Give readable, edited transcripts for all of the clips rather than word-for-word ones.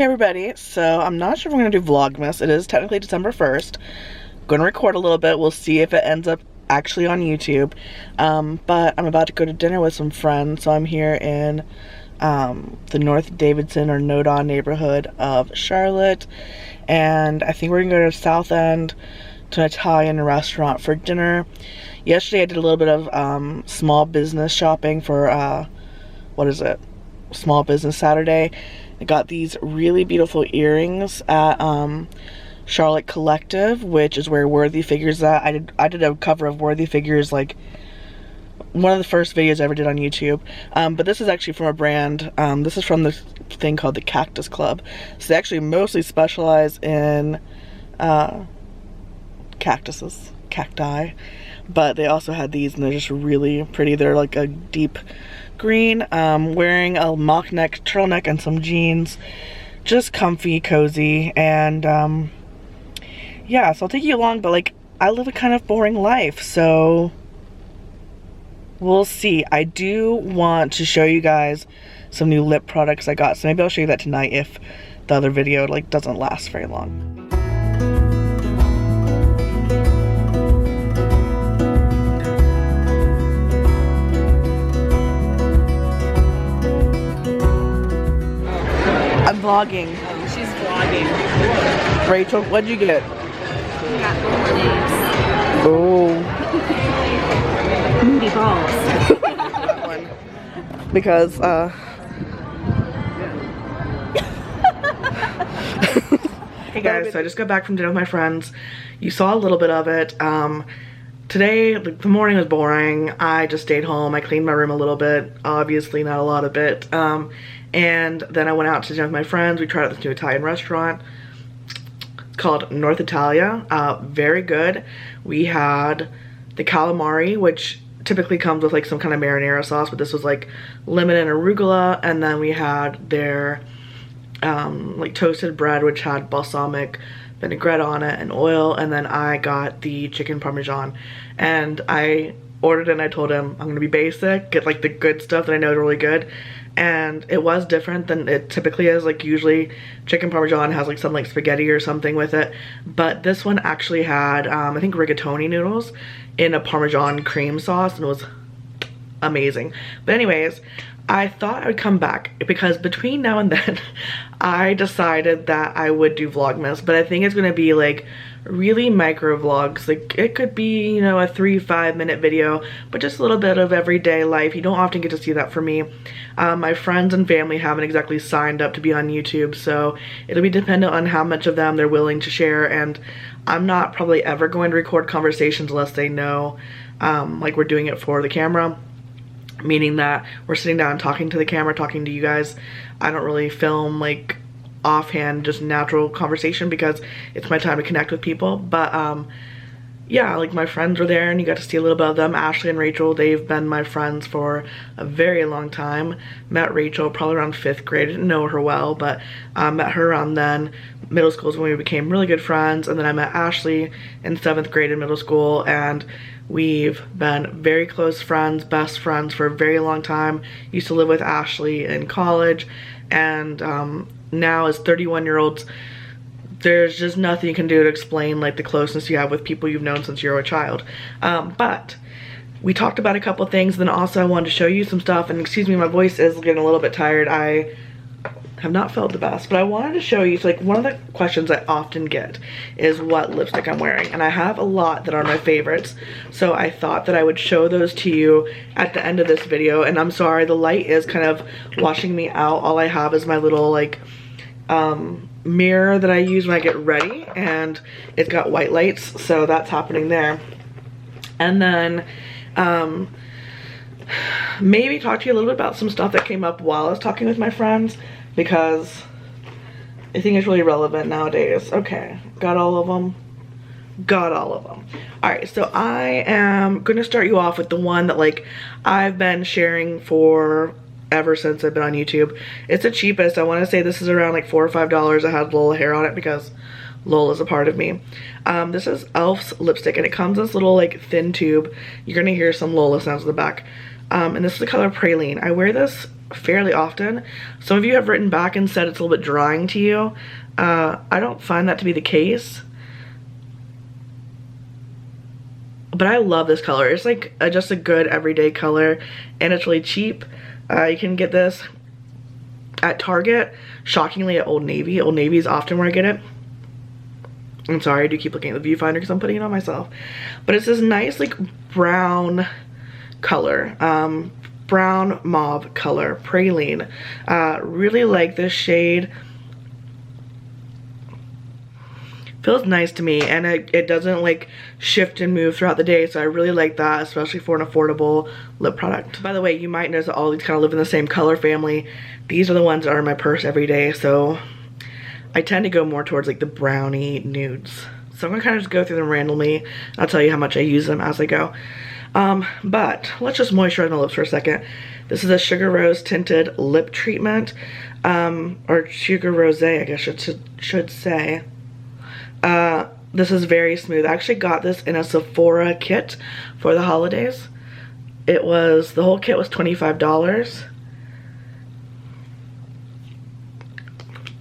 Hey everybody, so I'm not sure if I'm going to do Vlogmas. It is technically December 1st. Going to record a little bit. We'll see if it ends up actually on YouTube. But I'm about to go to dinner with some friends. So I'm here in the North Davidson or Nodon neighborhood of Charlotte. And I think we're going to go to South End to an Italian restaurant for dinner. Yesterday I did a little bit of small business shopping for, Small Business Saturday. I got these really beautiful earrings at Charlotte Collective, which is where Worthy Figures at. I did a cover of Worthy Figures, like one of the first videos I ever did on YouTube. But this is actually from a brand. This is from this thing called the Cactus Club. So they actually mostly specialize in cacti. But they also had these, and they're just really pretty. They're like a deep green, wearing a mock neck turtleneck and some jeans, just comfy, cozy, and yeah, so I'll take you along. But like, I live a kind of boring life, so we'll see. I do want to show you guys some new lip products I got, so maybe I'll show you that tonight if the other video like doesn't last very long. I'm vlogging. Oh, she's vlogging. Rachel, what'd you get? We got bolognese. Oh. Moody balls. That one. Because, Hey guys, so I just got back from dinner with my friends. You saw a little bit of it. Today, the morning was boring. I just stayed home. I cleaned my room a little bit. Obviously, not a lot of it. And then I went out to dinner with my friends. We tried out this new Italian restaurant. It's called North Italia. Very good. We had the calamari, which typically comes with like some kind of marinara sauce, but this was like lemon and arugula. And then we had their like toasted bread, which had balsamic vinaigrette on it and oil. And then I got the chicken parmesan, and I ordered it and I told him I'm gonna be basic, get like the good stuff that I know is really good. And it was different than it typically is. Like usually chicken parmesan has like some like spaghetti or something with it, but this one actually had I think rigatoni noodles in a parmesan cream sauce, and it was amazing. But anyways, I thought I would come back because between now and then I decided that I would do Vlogmas, but I think it's gonna be like really micro vlogs. Like it could be, you know, a 3-5 minute video, but just a little bit of everyday life. You don't often get to see that from me. My friends and family haven't exactly signed up to be on YouTube, so it'll be dependent on how much of them they're willing to share. And I'm not probably ever going to record conversations unless they know like we're doing it for the camera, meaning that we're sitting down talking to the camera, talking to you guys. I don't really film like offhand, just natural conversation, because it's my time to connect with people. But yeah, like my friends were there and you got to see a little bit of them. Ashley and Rachel, they've been my friends for a very long time. Met Rachel probably around 5th grade. I didn't know her well, but met her around then. Middle school is when we became really good friends, and then I met Ashley in 7th grade in middle school, and we've been very close friends, best friends for a very long time. Used to live with Ashley in college, and now as 31-year-olds, there's just nothing you can do to explain like the closeness you have with people you've known since you were a child. But we talked about a couple things. Then also I wanted to show you some stuff, and excuse me, my voice is getting a little bit tired. I have not felt the best, but I wanted to show you, so like one of the questions I often get is what lipstick I'm wearing, and I have a lot that are my favorites, so I thought that I would show those to you at the end of this video. And I'm sorry, the light is kind of washing me out. All I have is my little like mirror that I use when I get ready, and it's got white lights, so that's happening there. And then maybe talk to you a little bit about some stuff that came up while I was talking with my friends, because I think it's really relevant nowadays. Okay, got all of them? Got all of them. Alright, so I am gonna start you off with the one that like I've been sharing for ever since I've been on YouTube. It's the cheapest. I want to say this is around like $4 or $5. I had Lola hair on it because Lola is a part of me. This is e.l.f.'s lipstick, and it comes in this little like thin tube. You're gonna hear some Lola sounds in the back. And this is the color Praline. I wear this fairly often. Some of you have written back and said it's a little bit drying to you. I don't find that to be the case. But I love this color. It's like just a good everyday color, and it's really cheap. You can get this at Target, shockingly at Old Navy. Old Navy is often where I get it. I'm sorry, I do keep looking at the viewfinder because I'm putting it on myself. But it's this nice like brown color, brown mauve color, Praline. Really like this shade. Feels nice to me, and it doesn't like shift and move throughout the day, so I really like that, especially for an affordable lip product. By the way, you might notice that all these kind of live in the same color family. These are the ones that are in my purse every day, so I tend to go more towards like the brownie nudes. So I'm gonna kind of just go through them randomly. I'll tell you how much I use them as I go. But let's just moisturize my lips for a second. This is a Sugar Rose tinted lip treatment, or Sugar Rose, I guess should say. This is very smooth. I actually got this in a Sephora kit for the holidays. The whole kit was $25.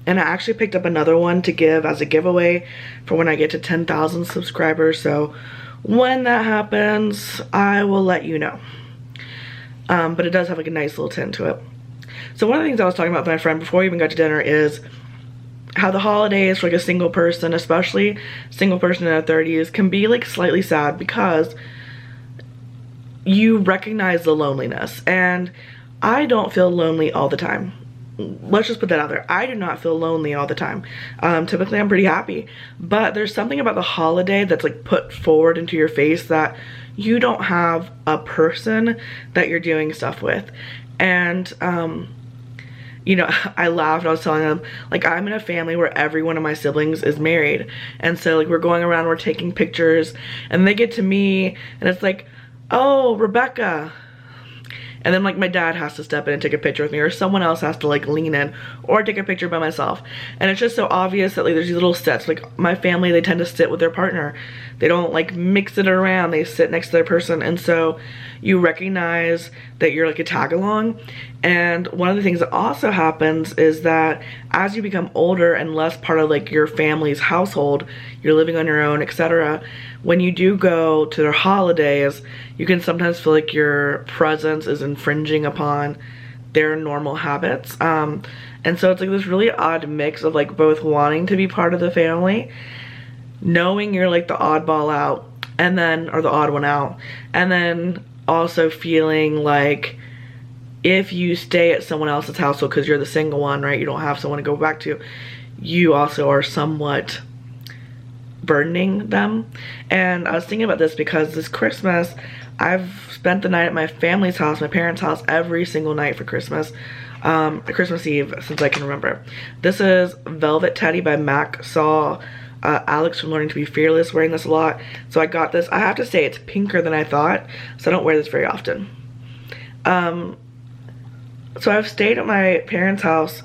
And I actually picked up another one to give as a giveaway for when I get to 10,000 subscribers. So when that happens, I will let you know. But it does have like a nice little tint to it. So one of the things I was talking about with my friend before we even got to dinner is how the holidays for like a single person, especially single person in their 30s, can be like slightly sad because you recognize the loneliness. And I don't feel lonely all the time. Let's just put that out there. I do not feel lonely all the time. Typically I'm pretty happy, but there's something about the holiday that's like put forward into your face that you don't have a person that you're doing stuff with. And you know, I laughed. I was telling them, like, I'm in a family where every one of my siblings is married. And so, like, we're going around, we're taking pictures, and they get to me, and it's like, oh, Rebecca. And then, like, my dad has to step in and take a picture with me, or someone else has to, like, lean in, or take a picture by myself. And it's just so obvious that, like, there's these little sets. Like, my family, they tend to sit with their partner. They don't, like, mix it around. They sit next to their person. And so you recognize that you're, like, a tag-along. And one of the things that also happens is that as you become older and less part of, like, your family's household, you're living on your own, etc., when you do go to their holidays, you can sometimes feel like your presence is infringing upon their normal habits. And so it's like this really odd mix of like both wanting to be part of the family, knowing you're like the oddball out, and then, or the odd one out, and then also feeling like if you stay at someone else's household because you're the single one, right, you don't have someone to go back to, you also are somewhat burdening them. And I was thinking about this because this Christmas I've spent the night at my family's house, my parents' house, every single night for Christmas, Christmas Eve since I can remember. This is Velvet Teddy by M.A.C. Saw Alex from Learning to Be Fearless wearing this a lot, so I got this. I have to say it's pinker than I thought, so I don't wear this very often. So I've stayed at my parents' house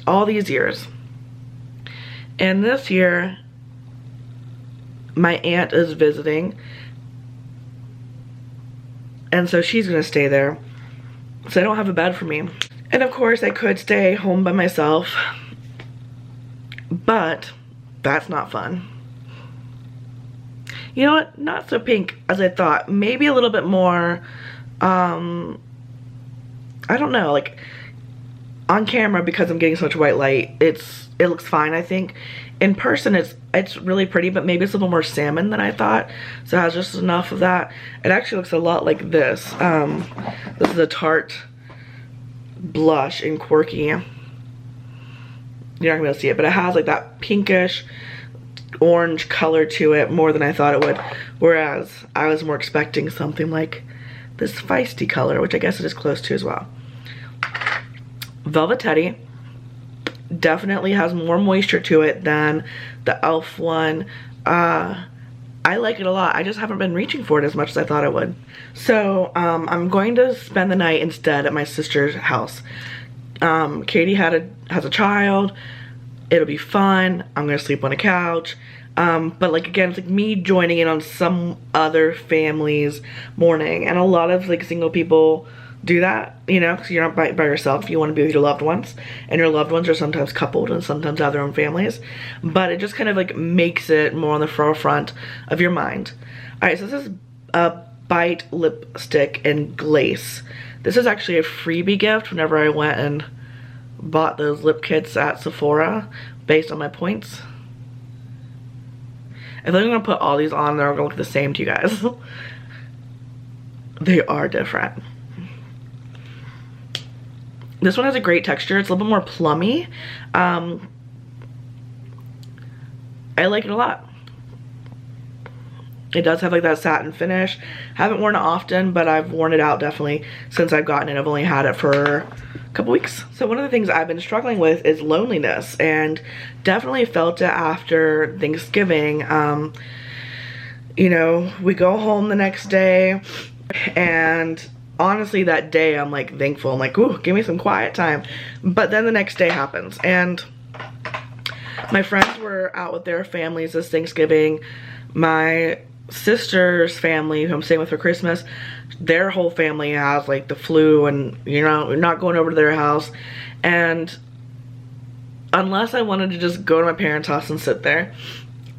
all these years, and this year my aunt is visiting, and so she's gonna stay there, so I don't have a bed for me. And of course I could stay home by myself, but that's not fun. You know what, not so pink as I thought. Maybe a little bit more, I don't know, like on camera, because I'm getting so much white light, it looks fine, I think. In person it's really pretty, but maybe it's a little more salmon than I thought, so it has just enough of that. It actually looks a lot like this. This is a Tarte blush in Quirky. You're not gonna be able to see it, but it has like that pinkish orange color to it more than I thought it would, whereas I was more expecting something like this feisty color, which I guess it is close to as well. Velvet Teddy definitely has more moisture to it than the e.l.f. one. I like it a lot. I just haven't been reaching for it as much as I thought I would. So I'm going to spend the night instead at my sister's house. Katie has a child. It'll be fun. I'm gonna sleep on a couch. But like again, it's like me joining in on some other family's morning, and a lot of like single people do that, you know, because you're not by yourself. You want to be with your loved ones, and your loved ones are sometimes coupled and sometimes have their own families, but it just kind of like makes it more on the forefront of your mind. All right, so this is a Bite lipstick in Glace. This is actually a freebie gift whenever I went and bought those lip kits at Sephora based on my points. I think I'm gonna put all these on, they're gonna look the same to you guys. They are different. This one has a great texture. It's a little bit more plummy. I like it a lot. It does have like that satin finish. Haven't worn it often, but I've worn it out definitely since I've gotten it. I've only had it for a couple weeks. So one of the things I've been struggling with is loneliness, and definitely felt it after Thanksgiving. You know, we go home the next day, and honestly that day I'm like thankful. I'm like, ooh, give me some quiet time. But then the next day happens, and my friends were out with their families this Thanksgiving. My sister's family, who I'm staying with for Christmas, their whole family has like the flu, and you know, we're not going over to their house. And unless I wanted to just go to my parents' house and sit there,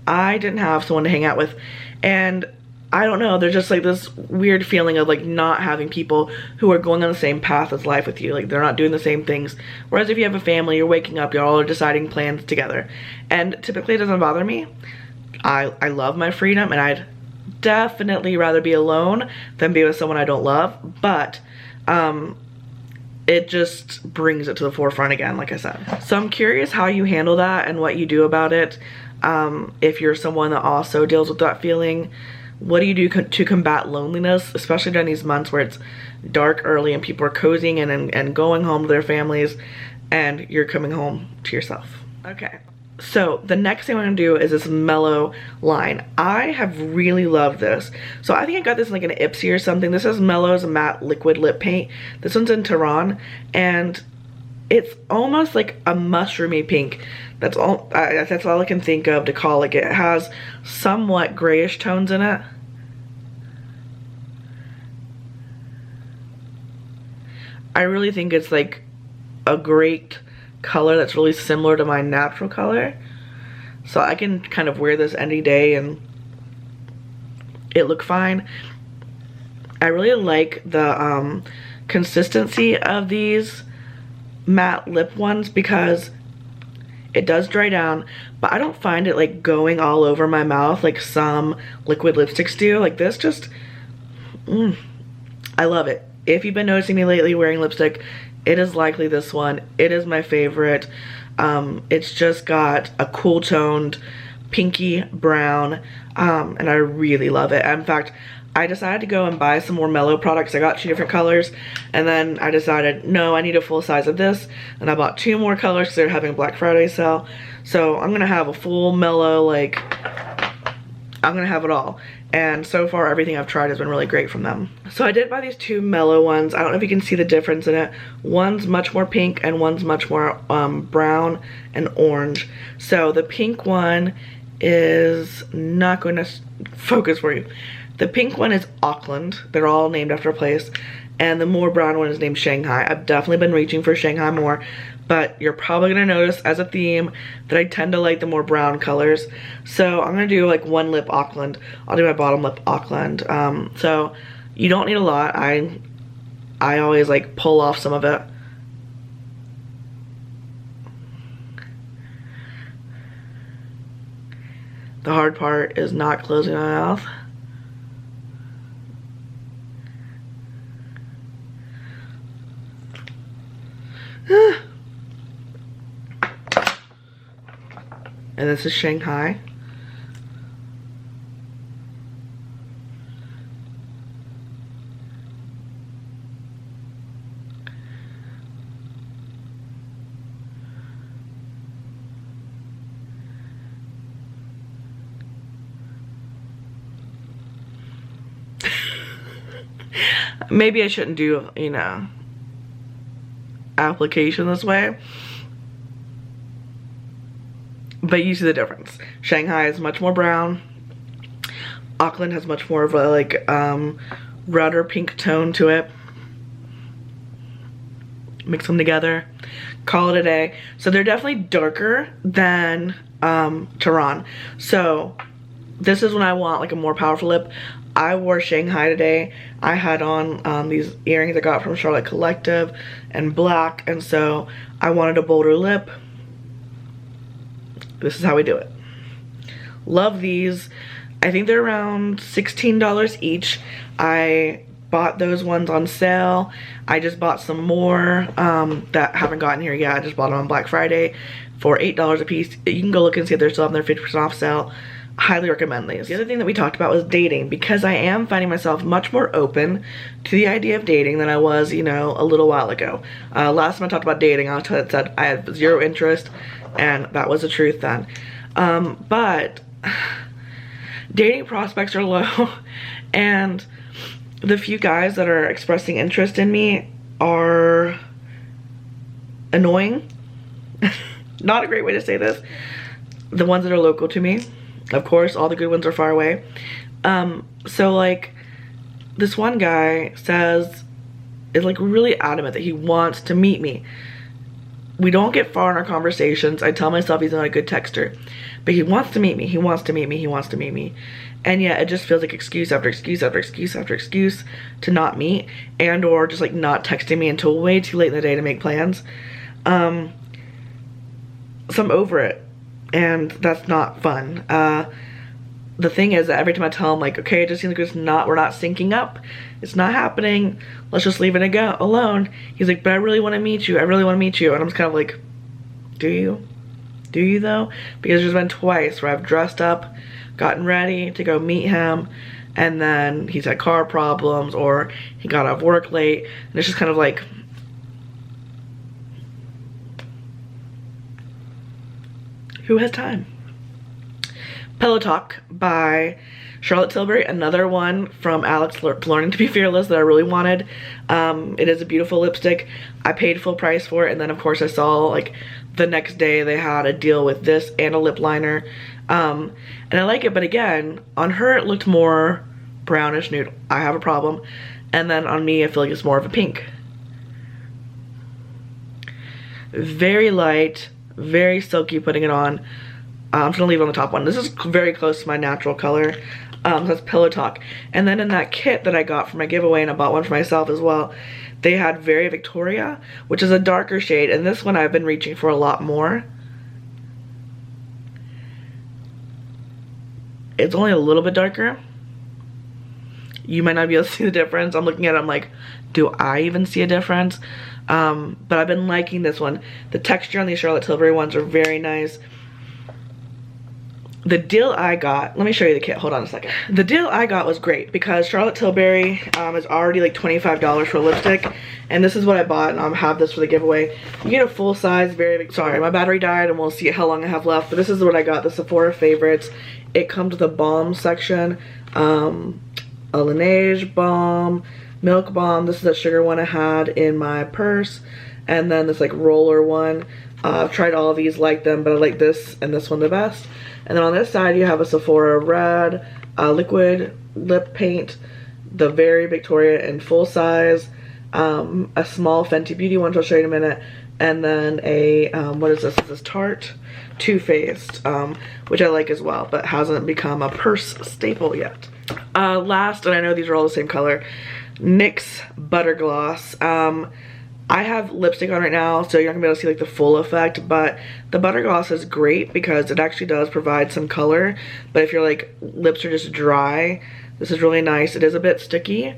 I didn't have someone to hang out with. And I don't know, there's just like this weird feeling of like not having people who are going on the same path as life with you. Like they're not doing the same things. Whereas if you have a family, you're waking up, you're all deciding plans together. And typically it doesn't bother me. I love my freedom, and I'd definitely rather be alone than be with someone I don't love, but it just brings it to the forefront again, like I said. So I'm curious how you handle that and what you do about it. If you're someone that also deals with that feeling, what do you do to combat loneliness, especially during these months where it's dark early and people are cozying and going home to their families, and you're coming home to yourself? Okay. So the next thing I'm gonna do is this Mellow line. I have really loved this. So I think I got this in like an Ipsy or something. This is Mellow's matte liquid lip paint. This one's in Tehran, and it's almost like a mushroomy pink. That's all I can think of to call it. It has somewhat grayish tones in it. I really think it's like a great color that's really similar to my natural color, so I can kind of wear this any day and it look fine. I really like the consistency of these matte lip ones because it does dry down, but I don't find it like going all over my mouth like some liquid lipsticks do. Like this just I love it. If you've been noticing me lately wearing lipstick, it is likely this one. It is my favorite. It's just got a cool toned pinky brown, and I really love it. In fact, I decided to go and buy some more Mellow products. I got 2 different colors, and then I decided, no, I need a full size of this, and I bought 2 more colors because they're having a Black Friday sale. So I'm gonna have a full Mellow, like, I'm gonna have it all. And so far everything I've tried has been really great from them. So I did buy these 2 Mellow ones. I don't know if you can see the difference in it. One's much more pink and one's much more brown and orange. So the pink one is not going to focus for you. The pink one is Auckland. They're all named after a place. And the more brown one is named Shanghai. I've definitely been reaching for Shanghai more, but you're probably gonna notice as a theme that I tend to like the more brown colors. So I'm gonna do like one lip Auckland. I'll do my bottom lip Auckland. So you don't need a lot. I always like pull off some of it. The hard part is not closing my mouth. And this is Shanghai. Maybe I shouldn't do, you know, application this way. But you see the difference. Shanghai is much more brown. Auckland has much more of a like redder pink tone to it. mix them together, call it a day. So they're definitely darker than Tehran. So this is when I want like a more powerful lip. I wore Shanghai today. I had on these earrings I got from Charlotte Collective and black, and so I wanted a bolder lip. This is how we do it. Love these. I think they're around $16 each. I bought those ones on sale. I just bought some more that haven't gotten here yet. I just bought them on Black Friday for $8 a piece. You can go look and see if they're still on their 50% off sale. Highly recommend these. The other thing that we talked about was dating, because I am finding myself much more open to the idea of dating than I was, you know, a little while ago. Last time I talked about dating, I said I had zero interest, and that was the truth then. But dating prospects are low, and the few guys that are expressing interest in me are annoying. Not a great way to say this. The ones that are local to me. Of course, all the good ones are far away. So like, this one guy is like really adamant that he wants to meet me. We don't get far in our conversations. I tell myself he's not a good texter, but he wants to meet me. He wants to meet me. He wants to meet me. And yet it just feels like excuse after excuse after excuse after excuse to not meet, and or just like not texting me until way too late in the day to make plans. So I'm over it. And that's not fun. The thing is that every time I tell him like, okay, it just seems like we're not syncing up. It's not happening. Let's just leave it alone. He's like, but I really want to meet you. I really want to meet you. And I'm just kind of like, do you? Do you though? Because there's been twice where I've dressed up, gotten ready to go meet him, and then he's had car problems or he got off work late. And it's just kind of like, who has time? Pillow Talk by Charlotte Tilbury, another one from Alex Learning to Be Fearless that I really wanted. It is a beautiful lipstick. I paid full price for it, and then of course I saw like the next day they had a deal with this and a lip liner. And I like it, but again, on her it looked more brownish nude. I have a problem. And then on me I feel like it's more of a pink. Very light. Very silky putting it on. I'm just gonna leave it on the top one. This is very close to my natural color. So that's Pillow Talk. And then in that kit that I got for my giveaway, and I bought one for myself as well, they had Very Victoria, which is a darker shade, and this one I've been reaching for a lot more. It's only a little bit darker. You might not be able to see the difference. I'm looking at it, I'm like, do I even see a difference? But I've been liking this one. The texture on these Charlotte Tilbury ones are very nice. The deal I got, let me show you the kit, hold on a second. The deal I got was great because Charlotte Tilbury is already like $25 for a lipstick, and this is what I bought, and I'll have this for the giveaway. You get a full size, sorry, my battery died and we'll see how long I have left, but this is what I got, the Sephora Favorites. It comes with a balm section, a Laneige balm, Milk Balm. This is a sugar one I had in my purse, and then this like roller one. I've tried all of these, like them, but I like this and this one the best. And then on this side you have a Sephora Red liquid lip paint, the Very Victoria in full size, a small Fenty Beauty one, which I'll show you in a minute, and then a what is this? This is Tarte Too Faced, which I like as well, but hasn't become a purse staple yet. Last, and I know these are all the same color, NYX Butter Gloss. I have lipstick on right now, so you're not gonna be able to see like the full effect, but the Butter Gloss is great because it actually does provide some color. But if your like lips are just dry, this is really nice. It is a bit sticky,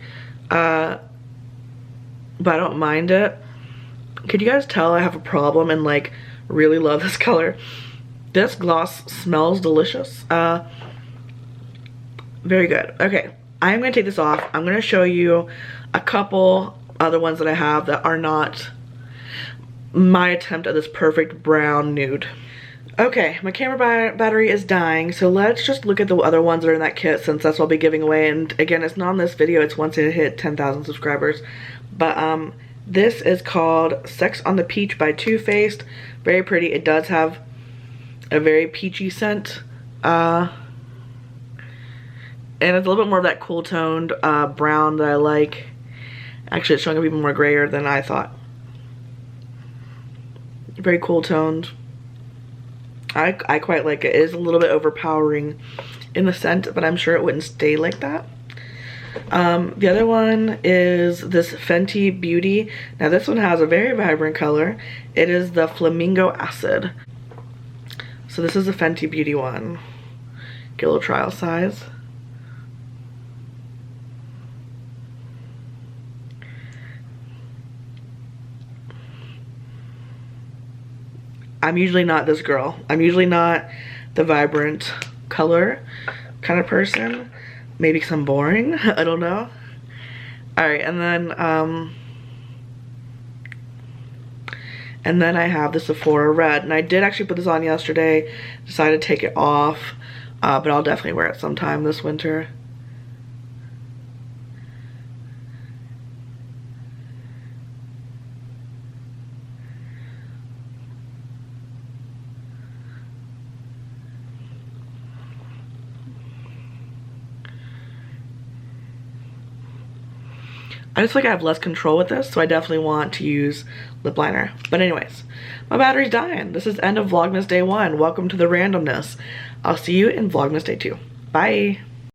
but I don't mind it. Could you guys tell I have a problem and like really love this color? This gloss smells delicious. Very good. Okay, I'm gonna take this off. I'm gonna show you a couple other ones that I have that are not my attempt at this perfect brown nude. Okay, my camera battery is dying, so let's just look at the other ones that are in that kit, since that's what I'll be giving away. And again, it's not on this video, it's once it hit 10,000 subscribers. But this is called Sex on the Peach by Too Faced. Very pretty. It does have a very peachy scent. And it's a little bit more of that cool toned brown that I like. Actually, it's showing up even more grayer than I thought. Very cool toned. I quite like it. It is a little bit overpowering in the scent, but I'm sure it wouldn't stay like that. The other one is this Fenty Beauty. Now this one has a very vibrant color. It is the Flamingo Acid. So this is a Fenty Beauty one. Get a little trial size. I'm usually not this girl. I'm usually not the vibrant color kind of person. Maybe because I'm boring. I don't know. Alright, and then I have the Sephora Red. And I did actually put this on yesterday. Decided to take it off. But I'll definitely wear it sometime this winter. I just feel like I have less control with this, so I definitely want to use lip liner. But anyways, my battery's dying. This is end of Vlogmas day 1. Welcome to the randomness. I'll see you in Vlogmas day 2. Bye.